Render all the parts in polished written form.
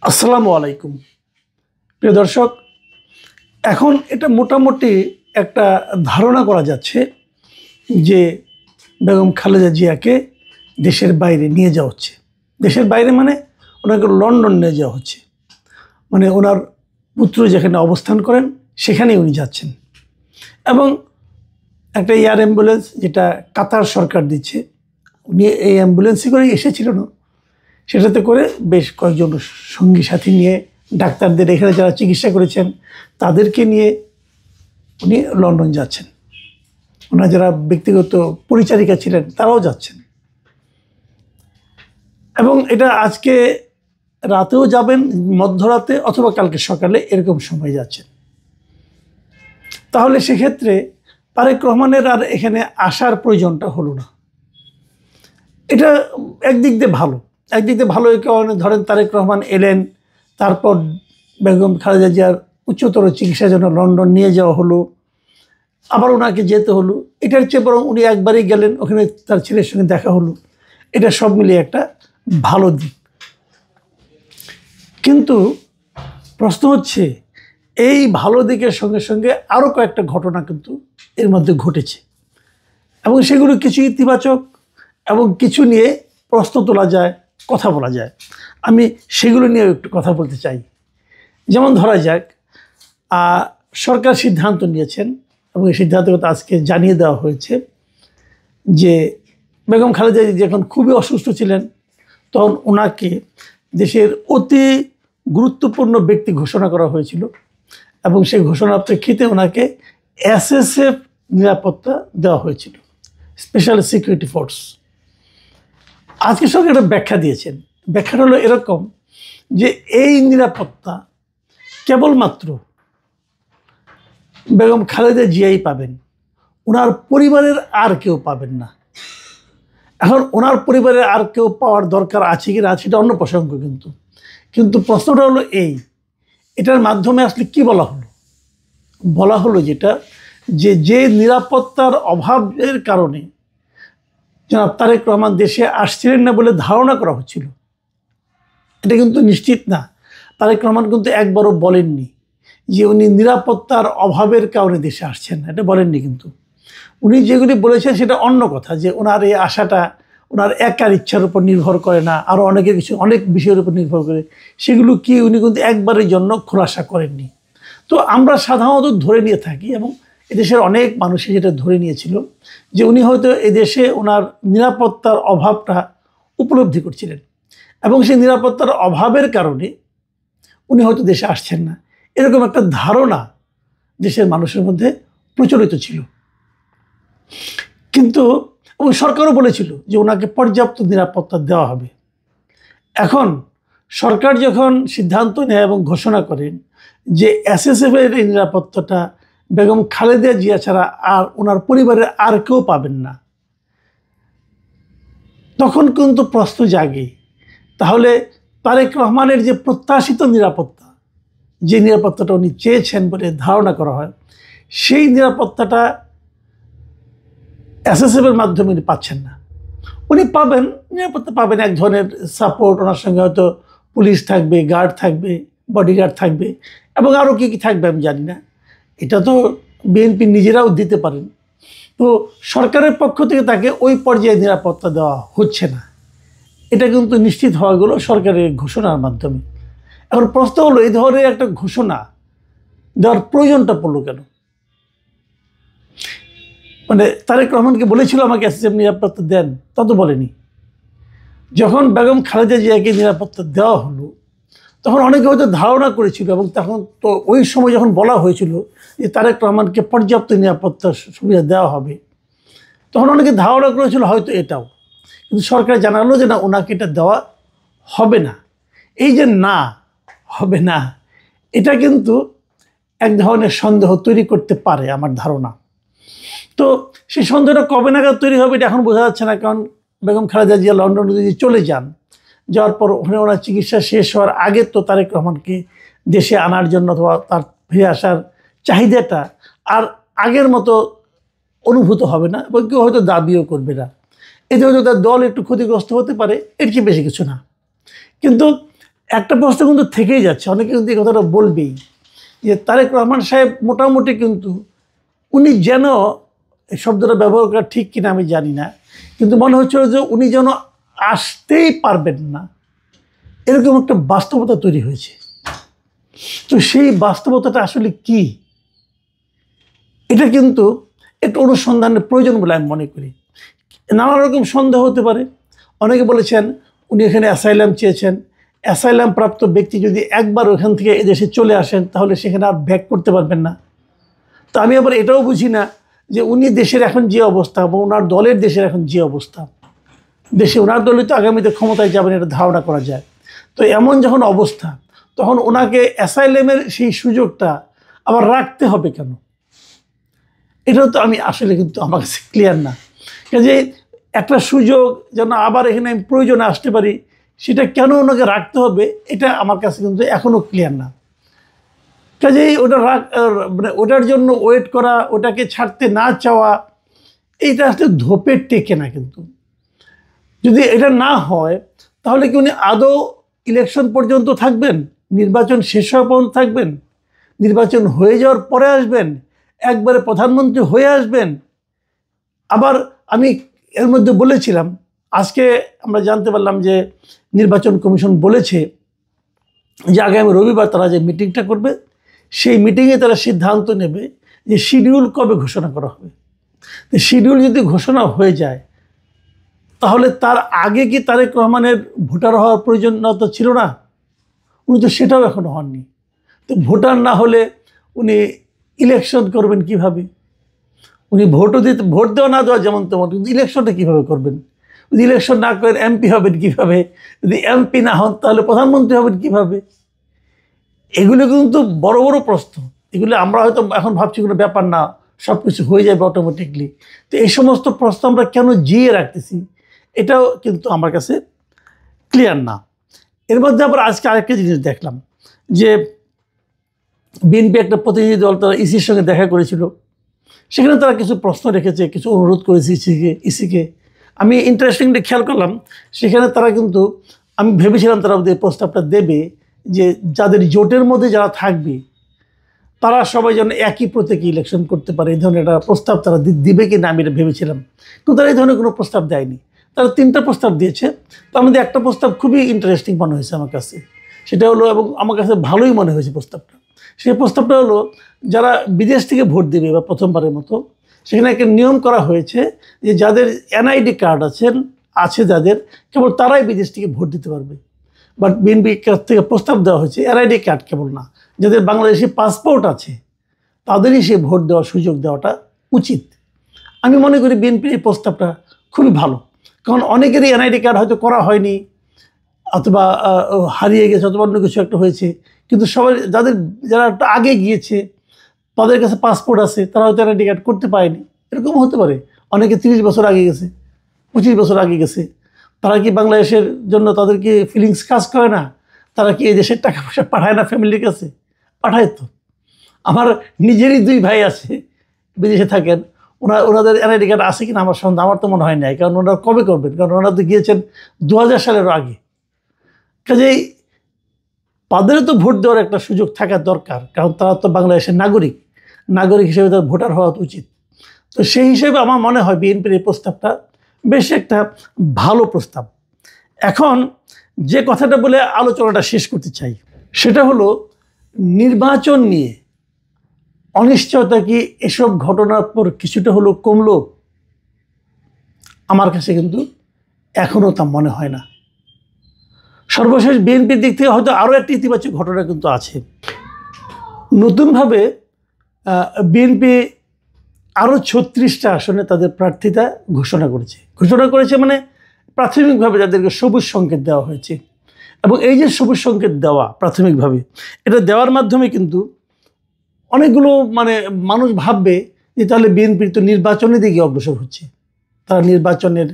আসসালামু আলাইকুম প্রিয় দর্শক। এখন এটা মোটামুটি একটা ধারণা করা যাচ্ছে যে বেগম খালেদা জিয়াকে দেশের বাইরে নিয়ে যাওয়া হচ্ছে। দেশের বাইরে মানে ওনাকে লন্ডন নিয়ে যাওয়া হচ্ছে, মানে ওনার পুত্র যেখানে অবস্থান করেন সেখানেই উনি যাচ্ছেন। এবং একটা এয়ার অ্যাম্বুলেন্স যেটা কাতার সরকার দিচ্ছে, উনি এই অ্যাম্বুলেন্সে করে এসেছিলেন, সেটাতে করে বেশ কয়েকজন সঙ্গী সাথী নিয়ে, ডাক্তারদের এখানে যারা চিকিৎসা করেছেন তাদেরকে নিয়ে উনি লন্ডন যাচ্ছেন। ওনার যারা ব্যক্তিগত পরিচারিকা ছিলেন তারাও যাচ্ছেন। এবং এটা আজকে রাতেও যাবেন, মধ্যরাতে অথবা কালকে সকালে, এরকম সময় যাচ্ছেন। তাহলে সেক্ষেত্রে তারেক রহমানের আর এখানে আসার প্রয়োজনটা হলো না। এটা একদিক দিয়ে ভালো, একদিক দিয়ে ভালো এই কারণে, ধরেন তারেক রহমান এলেন, তারপর বেগম খালেদা জিয়ার উচ্চতর চিকিৎসার জন্য লন্ডন নিয়ে যাওয়া হলো, আবার ওনাকে যেতে হলো। এটার চেয়ে বরং উনি একবারই গেলেন, ওখানে তার ছেলের সঙ্গে দেখা হলো। এটা সব মিলিয়ে একটা ভালো দিক। কিন্তু প্রশ্ন হচ্ছে, এই ভালো দিকের সঙ্গে সঙ্গে আরও কয়েকটা ঘটনা কিন্তু এর মধ্যে ঘটেছে, এবং সেগুলো কিছু ইতিবাচক এবং কিছু নিয়ে প্রশ্ন তোলা যায়, কথা বলা যায়। আমি সেগুলো নিয়ে একটু কথা বলতে চাই। যেমন ধরা যাক, সরকার সিদ্ধান্ত নিয়েছেন এবং এই সিদ্ধান্ত আজকে জানিয়ে দেওয়া হয়েছে যে বেগম খালেদা জিয়া যখন খুবই অসুস্থ ছিলেন তখন ওনাকে দেশের অতি গুরুত্বপূর্ণ ব্যক্তি ঘোষণা করা হয়েছিল, এবং সেই ঘোষণার প্রেক্ষিতে ওনাকে এসএসএফ নিরাপত্তা দেওয়া হয়েছিল, স্পেশাল সিকিউরিটি ফোর্স। আজকে সরকার একটা ব্যাখ্যা দিয়েছেন। ব্যাখ্যাটা হলো এরকম যে এই নিরাপত্তা কেবলমাত্র বেগম খালেদা জিয়াই পাবেন, ওনার পরিবারের আর কেউ পাবেন না। এখন ওনার পরিবারের আর কেউ পাওয়ার দরকার আছে কি না সেটা অন্য প্রসঙ্গ, কিন্তু প্রশ্নটা হলো এটার মাধ্যমে আসলে কি বলা হলো? বলা হলো যেটা, যে নিরাপত্তার অভাবের কারণে জনাব তারেক রহমান দেশে আসছিলেন না বলে ধারণা করা হচ্ছিল, এটা কিন্তু নিশ্চিত না। তারেক রহমান কিন্তু একবারও বলেননি যে উনি নিরাপত্তার অভাবের কারণে দেশে আসছেন না, এটা বলেননি। কিন্তু উনি যেগুলি বলেছেন সেটা অন্য কথা, যে ওনার এই আশাটা ওনার একার ইচ্ছার উপর নির্ভর করে না, আরও অনেক বিষয়ের উপর নির্ভর করে। সেগুলো কি উনি কিন্তু একবারের জন্য খোলাসা করেননি। তো আমরা সাধারণত ধরে নিয়ে থাকি, এবং এদেশের অনেক মানুষই যেটা ধরে নিয়েছিল, যে উনি হয়তো এদেশে ওনার নিরাপত্তার অভাবটা উপলব্ধি করছিলেন, এবং সেই নিরাপত্তার অভাবের কারণে উনি হয়তো দেশে আসছেন না, এরকম একটা ধারণা দেশের মানুষের মধ্যে প্রচলিত ছিল। কিন্তু সরকারও বলেছিল যে ওনাকে পর্যাপ্ত নিরাপত্তা দেওয়া হবে। এখন সরকার যখন সিদ্ধান্ত নেয় এবং ঘোষণা করেন যে এসএসএফের এই নিরাপত্তাটা বেগম খালেদা জিয়া ছাড়া আর ওনার পরিবারের আর কেউ পাবেন না, তখন কিন্তু প্রশ্ন জাগে, তাহলে তারেক রহমানের যে প্রত্যাশিত নিরাপত্তা, যে নিরাপত্তাটা উনি চেয়েছেন বলে ধারণা করা হয়, সেই নিরাপত্তাটা এসএসএফের মাধ্যমে উনি পাচ্ছেন না। উনি পাবেন, নিরাপত্তা পাবেন, এক ধরনের সাপোর্ট, ওনার সঙ্গে হয়তো পুলিশ থাকবে, গার্ড থাকবে, বডিগার্ড থাকবে, এবং আরও কী কী থাকবে আমি জানি না, এটা তো বিএনপি নিজেরাও দিতে পারেন। তো সরকারের পক্ষ থেকে তাকে ওই পর্যায়ে নিরাপত্তা দেওয়া হচ্ছে না, এটা কিন্তু নিশ্চিত হওয়া গেল সরকারের ঘোষণার মাধ্যমে। এখন প্রশ্ন হলো, এই ধরনের একটা ঘোষণা দেওয়ার প্রয়োজনটা পড়লো কেন? মানে তারেক রহমানকে বলেছিল আমাকে এসএসএফ নিরাপত্তা দেন, তা তো বলেনি। যখন বেগম খালেদা জিয়াকে নিরাপত্তা দেওয়া হলো তখন অনেকে হয়তো ধারণা করেছিল, এবং তখন তো ওই সময় যখন বলা হয়েছিল যে তারেক রহমানকে পর্যাপ্ত নিরাপত্তা সুবিধা দেওয়া হবে, তখন অনেকে ধারণা করেছিল হয়তো এটাও। কিন্তু সরকার জানালো যে না, ওনাকে এটা দেওয়া হবে না। এই যে না হবে না, এটা কিন্তু এক ধরনের সন্দেহ তৈরি করতে পারে আমার ধারণা। তো সেই সন্দেহটা কবে নাগাদ তৈরি হবে এটা এখন বোঝা যাচ্ছে না, কারণ বেগম খালেদা জিয়া লন্ডনে যদি চলে যান, যাওয়ার পর ওখানে ওনার চিকিৎসা শেষ হওয়ার আগে তো তারেক রহমানকে দেশে আনার জন্য অথবা তার ফিরে আসার চাহিদাটা আর আগের মতো অনুভূত হবে না, এবং কেউ হয়তো দাবিও করবে না। এতে হয়তো তার দল একটু ক্ষতিগ্রস্ত হতে পারে, এর চেয়ে বেশি কিছু না। কিন্তু একটা প্রশ্ন কিন্তু থেকেই যাচ্ছে, অনেকে কিন্তু এই কথাটা বলবেই যে তারেক রহমান সাহেব মোটামুটি কিন্তু উনি যেন, এই শব্দটা ব্যবহার করা ঠিক কিনা আমি জানি না, কিন্তু মনে হচ্ছিল যে উনি যেন আসতেই পারবেন না, এরকম একটা বাস্তবতা তৈরি হয়েছে। তো সেই বাস্তবতাটা আসলে কি, এটা কিন্তু একটু অনুসন্ধানের প্রয়োজন বলে আমি মনে করি। নানা রকম সন্দেহ হতে পারে। অনেকে বলেছেন উনি এখানে অ্যাসাইলাম চেয়েছেন, অ্যাসাইলাম প্রাপ্ত ব্যক্তি যদি একবার ওখান থেকে এদেশে চলে আসেন তাহলে সেখানে আর ব্যাক করতে পারবেন না। তো আমি আবার এটাও বুঝি না যে উনি দেশের এখন যে অবস্থা বা ওনার দলের দেশের এখন যে অবস্থা, দেশে ওনার দলই তো আগামীতে ক্ষমতায় যাবেন এটা ধারণা করা যায়। তো এমন যখন অবস্থা, তখন ওনাকে অ্যাসাইলামের সেই সুযোগটা আবার রাখতে হবে কেন, এটাও তো আমি আসলে কিন্তু আমার কাছে ক্লিয়ার না। কাজে একটা সুযোগ যেন আবার এখানে আমি প্রয়োজনে আসতে পারি, সেটা কেন ওনাকে রাখতে হবে, এটা আমার কাছে কিন্তু এখনও ক্লিয়ার না। কাজেই ওটা মানে ওটার জন্য ওয়েট করা, ওটাকে ছাড়তে না চাওয়া, এইটা আসলে ধোপের টেকে না। কিন্তু যদি এটা না হয় তাহলে কি উনি আদৌ ইলেকশন পর্যন্ত থাকবেন, নির্বাচন শেষ হওয়া পর্যন্ত থাকবেন, নির্বাচন হয়ে যাওয়ার পরে আসবেন, একবারে প্রধানমন্ত্রী হয়ে আসবেন? আবার আমি এর মধ্যে বলেছিলাম, আজকে আমরা জানতে পারলাম যে নির্বাচন কমিশন বলেছে যে আগামী রবিবার তারা যে মিটিংটা করবে, সেই মিটিংয়ে তারা সিদ্ধান্ত নেবে যে শিডিউল কবে ঘোষণা করা হবে। শিডিউল যদি ঘোষণা হয়ে যায় তাহলে তার আগে কি তারেক রহমানের ভোটার হওয়ার প্রয়োজনীয়তা ছিল না? উনি তো সেটাও এখনো হননি। তো ভোটার না হলে উনি ইলেকশন করবেন কিভাবে? উনি ভোট দেওয়া না দেওয়া যেমন তেমন, কিন্তু ইলেকশনটা কীভাবে করবেন? যদি ইলেকশন না করেন এমপি হবেন কীভাবে? যদি এমপি না হন তাহলে প্রধানমন্ত্রী হবেন কীভাবে? এগুলো কিন্তু বড় বড় প্রশ্ন। এগুলো আমরা হয়তো এখন ভাবছি কোনো ব্যাপার না, সব কিছু হয়ে যাবে অটোমেটিকলি। তো এই সমস্ত প্রশ্ন আমরা কেন জিয়ে রাখতেছি, এটাও কিন্তু আমার কাছে ক্লিয়ার না। এর মধ্যে আবার আজকে আরেকটা জিনিস দেখলাম যে বিএনপি একটা প্রতিনিধি দল তারা ইসির সঙ্গে দেখা করেছিল, সেখানে তারা কিছু প্রশ্ন রেখেছে, কিছু অনুরোধ করেছে ইসিকে। আমি ইন্টারেস্টিংলি খেয়াল করলাম, সেখানে তারা কিন্তু, আমি ভেবেছিলাম তারা ওদের প্রস্তাবটা দেবে যে যাদের জোটের মধ্যে যারা থাকবে তারা সবাই যেন একই প্রতীকে ইলেকশন করতে পারে, এই ধরনের একটা প্রস্তাব তারা দিবে কি না আমি এটা ভেবেছিলাম। কিন্তু তারা এই ধরনের কোনো প্রস্তাব দেয়নি। তারা 3টা প্রস্তাব দিয়েছে। তার মধ্যে একটা প্রস্তাব খুবই ইন্টারেস্টিং মনে হয়েছে আমার কাছে, সেটা হলো, এবং আমার কাছে ভালোই মনে হয়েছে প্রস্তাবটা। সেই প্রস্তাবটা হলো, যারা বিদেশ থেকে ভোট দেবে বা প্রথমবারের মতো, সেখানে একটা নিয়ম করা হয়েছে যে যাদের এনআইডি কার্ড আছে যাদের, কেবল তারাই বিদেশ থেকে ভোট দিতে পারবে। বাট বিএনপির কাছ থেকে প্রস্তাব দেওয়া হয়েছে এনআইডি কার্ড কেবল না, যাদের বাংলাদেশি পাসপোর্ট আছে তাদেরই সে ভোট দেওয়ার সুযোগ দেওয়াটা উচিত। আমি মনে করি বিএনপির এই প্রস্তাবটা খুবই ভালো, কারণ অনেকেরই এনআইডি কার্ড হয়তো করা হয়নি, অথবা হারিয়ে গেছে, অথবা অন্য কিছু একটা হয়েছে। কিন্তু সবাই যারা একটা আগে গিয়েছে, তাদের কাছে পাসপোর্ট আছে, তারা হয়তো এনআইডি কার্ড করতে পারেনি, এরকম হতে পারে। অনেকে 30 বছর আগে গেছে, 25 বছর আগে গেছে। তারা কি বাংলাদেশের জন্য তাদের কি ফিলিংস কাজ করে না? তারা কি এই দেশের টাকা পয়সা পাঠায় না ফ্যামিলির কাছে? পাঠায় তো। আমার নিজেরই 2 ভাই আছে, বিদেশে থাকেন। ওনাদের এনআইডি কার্ড আছে কিনা আমার সন্দেহ, আমার তো মনে হয় নাই, কারণ ওনারা কবে করবেন, কারণ ওনারা তো গিয়েছেন 2000 সালেরও আগে। কাজেই তাদেরও তো ভোট দেওয়ার একটা সুযোগ থাকা দরকার, কারণ তারা তো বাংলাদেশের নাগরিক হিসেবে তার ভোটার হওয়া উচিত। তো সেই হিসেবে আমার মনে হয় বিএনপির এই প্রস্তাবটা বেশ একটা ভালো প্রস্তাব। এখন যে কথাটা বলে আলোচনাটা শেষ করতে চাই, সেটা হলো নির্বাচন নিয়ে অনিশ্চয়তা কি এসব ঘটনার পর কিছুটা হলো কমলো? আমার কাছে কিন্তু এখনও তা মনে হয় না। সর্বশেষ বিএনপির দিক থেকে হয়তো আরও একটি ইতিবাচক ঘটনা কিন্তু আছে। নতুনভাবে বিএনপি আরও 36টা আসনে তাদের প্রার্থিতা ঘোষণা করেছে, মানে প্রাথমিকভাবে যাদেরকে সবুজ সংকেত দেওয়া হয়েছে। এবং এই যে সবুজ সংকেত দেওয়া প্রাথমিকভাবে, এটা দেওয়ার মাধ্যমে কিন্তু অনেকগুলো মানে মানুষ ভাববে যে তাহলে বিএনপি তো নির্বাচনের দিকে অগ্রসর হচ্ছে, তারা নির্বাচনের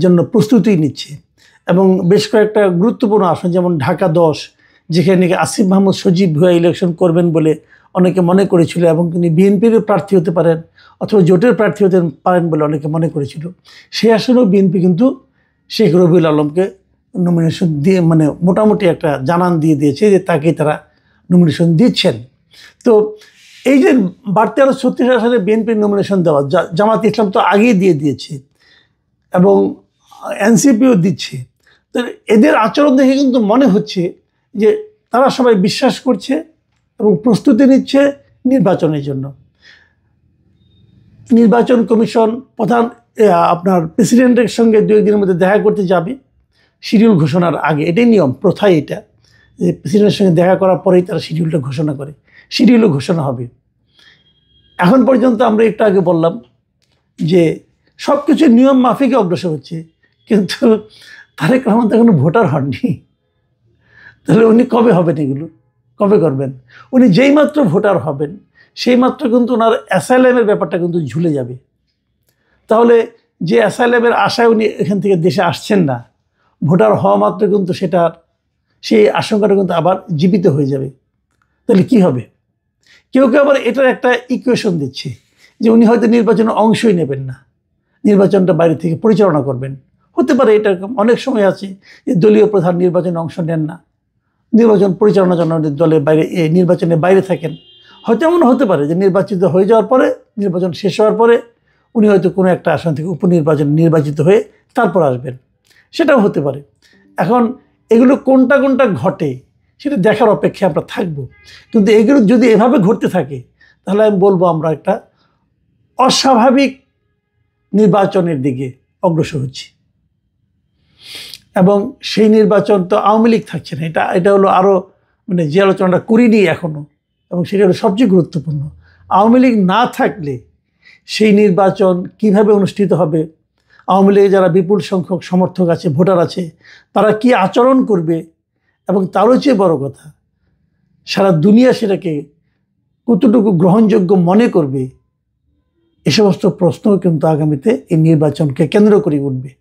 জন্য প্রস্তুতি নিচ্ছে। এবং বেশ কয়েকটা গুরুত্বপূর্ণ আসন, যেমন ঢাকা 10, যেখানে নাকি আসিফ মাহমুদ সজীব ভুয়া ইলেকশন করবেন বলে অনেকে মনে করেছিল, এবং তিনি বিএনপির প্রার্থী হতে পারেন অথবা জোটের প্রার্থী হতে পারেন বলে অনেকে মনে করেছিল। সেই আসনেও বিএনপি কিন্তু শেখ রবিউল আলমকে নমিনেশন দিয়ে মানে মোটামুটি একটা জানান দিয়ে দিয়েছে যে তাকে তারা নমিনেশন দিচ্ছেন। তো এই যে বাড়তি আরও 36 আসনে বিএনপির নমিনেশন দেওয়া, জামাত ইসলাম তো আগেই দিয়ে দিয়েছে এবং এনসিপিও দিচ্ছে। তো এদের আচরণ দেখে কিন্তু মনে হচ্ছে যে তারা সবাই বিশ্বাস করছে এবং প্রস্তুতি নিচ্ছে নির্বাচনের জন্য। নির্বাচন কমিশন প্রধান আপনার প্রেসিডেন্টের সঙ্গে 2 দিনের মধ্যে দেখা করতে যাবে শিডিউল ঘোষণার আগে। এটাই নিয়ম, প্রথাই এটা, যে প্রেসিডেন্টের সঙ্গে দেখা করার পরেই তারা শিডিউলটা ঘোষণা করে। শিডিউলও ঘোষণা হবে। এখন পর্যন্ত আমরা একটু আগে বললাম যে সব কিছু নিয়ম মাফিক অগ্রসর হচ্ছে, কিন্তু তারেক রহমান তো এখনো ভোটার হননি। তাহলে উনি কবে হবেন, এগুলো কবে করবেন? উনি যেই মাত্র ভোটার হবেন সেই মাত্র কিন্তু ওনার অ্যাসাইলামের ব্যাপারটা কিন্তু ঝুলে যাবে। তাহলে যে অ্যাসাইলামের আশায় উনি এখান থেকে দেশে আসছেন না, ভোটার হওয়া মাত্র কিন্তু সেই আশঙ্কাটা কিন্তু আবার জীবিত হয়ে যাবে। তাহলে কি হবে? কেউ কেউ আবার এটার একটা ইকুয়েশন দিচ্ছে যে উনি হয়তো নির্বাচনে অংশই নেবেন না, নির্বাচনটা বাইরে থেকে পরিচালনা করবেন। হতে পারে, এটা অনেক সময় আছে যে দলীয় প্রধান নির্বাচনে অংশ নেন না, নির্বাচন পরিচালনার জন্য দলের বাইরে নির্বাচনের বাইরে থাকেন। হয়তো এমন হতে পারে যে নির্বাচিত হয়ে যাওয়ার পরে, নির্বাচন শেষ হওয়ার পরে উনি হয়তো কোনো একটা আসন থেকে উপনির্বাচন নির্বাচিত হয়ে তারপর আসবেন, সেটাও হতে পারে। এখন এগুলো কোনটা কোনটা ঘটে সেটা দেখার অপেক্ষায় আমরা থাকবো। কিন্তু এগুলো যদি এভাবে ঘটতে থাকে তাহলে আমি বলবো আমরা একটা অস্বাভাবিক নির্বাচনের দিকে অগ্রসর হচ্ছি। এবং সেই নির্বাচন তো আওয়ামী লীগ থাকছে না, এটা হলো আরও মানে যে আলোচনাটা করিনি এখনও, এবং সেটা হলো সবচেয়ে গুরুত্বপূর্ণ। আওয়ামী লীগ না থাকলে সেই নির্বাচন কিভাবে অনুষ্ঠিত হবে, আওয়ামী লীগের যারা বিপুল সংখ্যক সমর্থক আছে, ভোটার আছে, তারা কি আচরণ করবে, এবং তারও চেয়ে বড় কথা সারা দুনিয়া সেটাকে কতটুকু গ্রহণযোগ্য মনে করবে, এ সমস্ত প্রশ্নও কিন্তু আগামীতে এই নির্বাচনকে কেন্দ্র করে উঠবে।